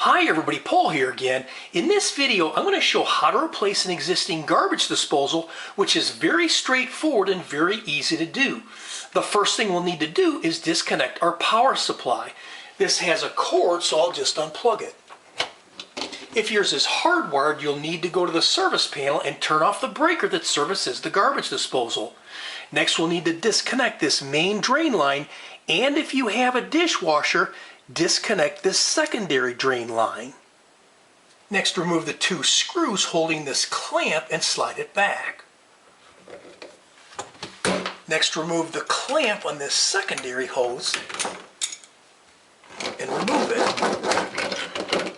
Hi everybody, Paul here again. In this video, I'm going to show how to replace an existing garbage disposal, which is very straightforward and very easy to do. The first thing we'll need to do is disconnect our power supply. This has a cord, so I'll just unplug it. If yours is hardwired, you'll need to go to the service panel and turn off the breaker that services the garbage disposal. Next, we'll need to disconnect this main drain line, and if you have a dishwasher, disconnect this secondary drain line. Next, remove the two screws holding this clamp and slide it back. Next, remove the clamp on this secondary hose and remove it.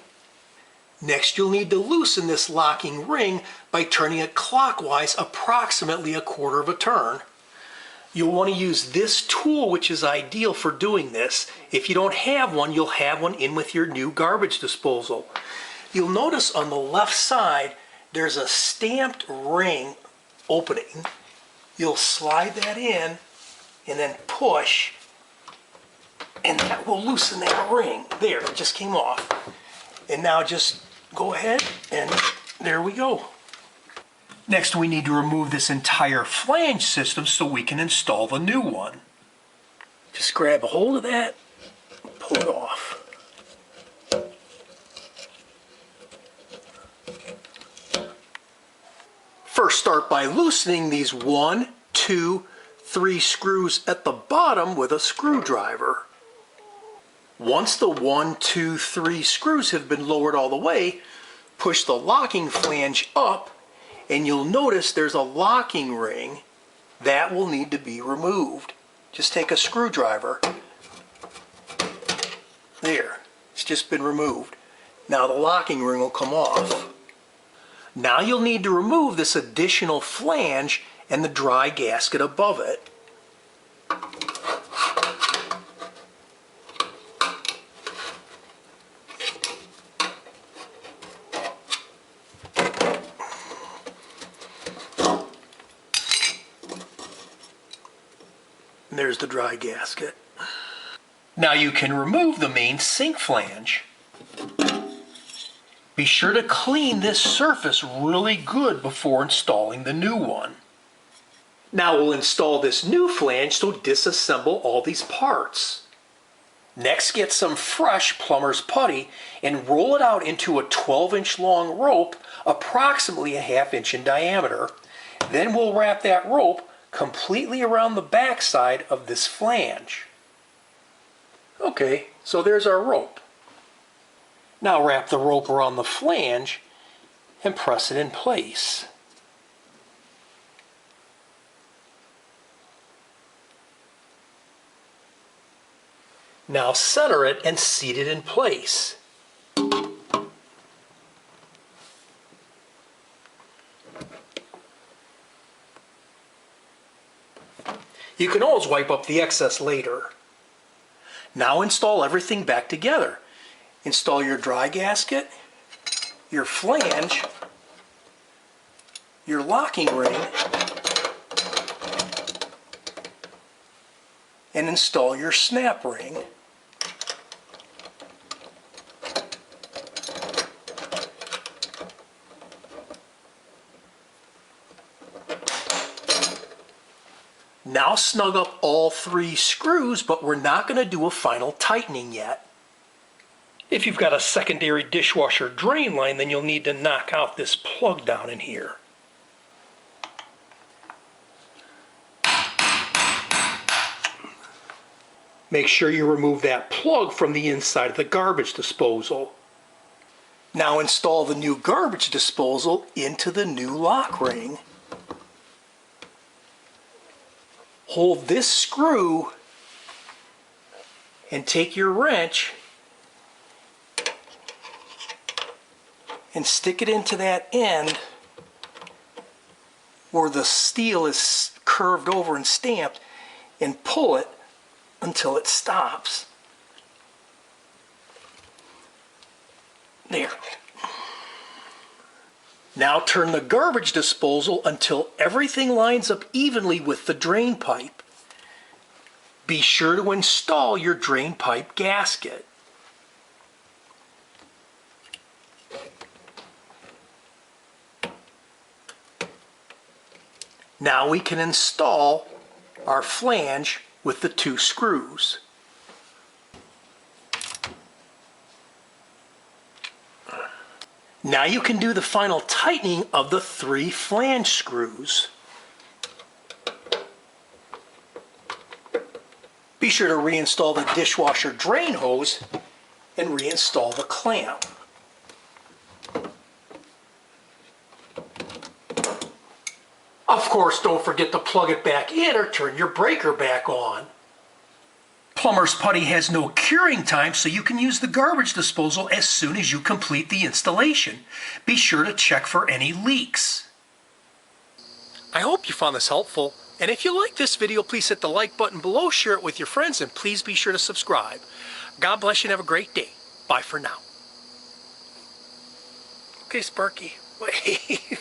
Next, you'll need to loosen this locking ring by turning it clockwise approximately a quarter of a turn. You'll want to use this tool, which is ideal for doing this. If you don't have one, you'll have one in with your new garbage disposal. You'll notice on the left side, there's a stamped ring opening. You'll slide that in and then push, and that will loosen that ring. There, it just came off. And now just go ahead, and there we go. Next, we need to remove this entire flange system so we can install the new one. Just grab a hold of that, pull it off. First, start by loosening these 1, 2, 3 screws at the bottom with a screwdriver. Once the 1, 2, 3 screws have been lowered all the way, push the locking flange up, and you'll notice there's a locking ring that will need to be removed. Just take a screwdriver. There, it's just been removed. Now the locking ring will come off. Now you'll need to remove this additional flange and the dry gasket above it. There's the dry gasket. Now you can remove the main sink flange. Be sure to clean this surface really good before installing the new one. Now we'll install this new flange, so disassemble all these parts. Next, get some fresh plumber's putty and roll it out into a 12-inch long rope, approximately a 1/2 inch in diameter. Then we'll wrap that rope completely around the back side of this flange. Okay, so there's our rope. Now wrap the rope around the flange and press it in place. Now center it and seat it in place. You can always wipe up the excess later. Now install everything back together. Install your dry gasket, your flange, your locking ring, and install your snap ring. Now snug up all 3 screws, but we're not going to do a final tightening yet. If you've got a secondary dishwasher drain line, then you'll need to knock out this plug down in here. Make sure you remove that plug from the inside of the garbage disposal. Now install the new garbage disposal into the new lock ring. Hold this screw and take your wrench and stick it into that end where the steel is curved over and stamped, and pull it until it stops. There. Now turn the garbage disposal until everything lines up evenly with the drain pipe. Be sure to install your drain pipe gasket. Now we can install our flange with the 2 screws. Now you can do the final tightening of the 3 flange screws. Be sure to reinstall the dishwasher drain hose and reinstall the clamp. Of course, don't forget to plug it back in or turn your breaker back on. Plumber's putty has no curing time, so you can use the garbage disposal as soon as you complete the installation. Be sure to check for any leaks. I hope you found this helpful, and if you like this video, please hit the like button below, share it with your friends, and please be sure to subscribe. God bless you and have a great day. Bye for now. Okay, Sparky. Wait.